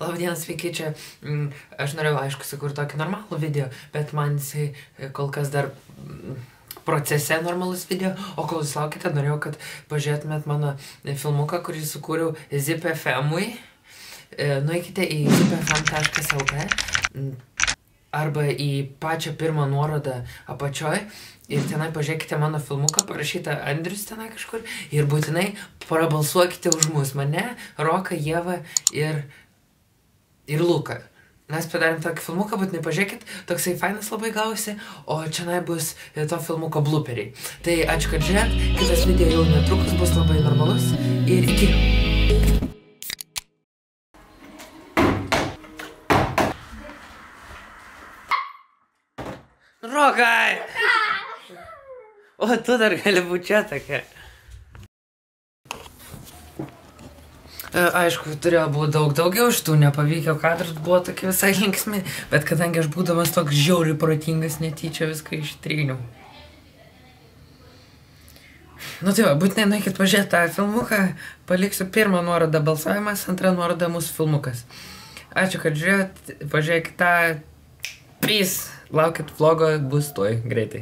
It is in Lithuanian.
Labdienas, sveiki, čia aš norėjau, aišku, sukurti tokį normalų video, bet man jisai kol kas dar procese normalus video, o kol jūs laukite, norėjau, kad pažiūrėtumėt mano filmuką, kurį sukūriau ZipFM-ui. Nueikite į zipfm.lt arba į pačią pirmą nuorodą apačioj ir tenai pažiūrėkite mano filmuką, parašyta Andrius tenai kažkur ir būtinai prabalsuokite už mus, mane, Roką, Ievą ir Luką. Mes padarėm tokį filmuką, būtinai pažiūrėkit, toksai fainas labai gausi, o čia bus to filmuko blooperiai. Tai ačiū, kad žiūrėt, kitas video jau netrukus bus labai normalus ir iki. Rokai! O tu dar gali būti čia tokia. Aišku, turėjo būti daug daugiau šitų nepavykę kadrų, buvo tokie visai linksmi, bet kadangi aš būdamas toks žiauriai protingas, netyčia viską ištryniau. Nu tai va, būtinai nueikit pažiūrėti tą filmuką, paliksiu pirmą nuorodą balsavimas, antrą nuorodą mūsų filmukas. Ačiū, kad žiūrėjot, pažiūrėkit tą. Peace! Laukit vlogo, bus tuoj greitai.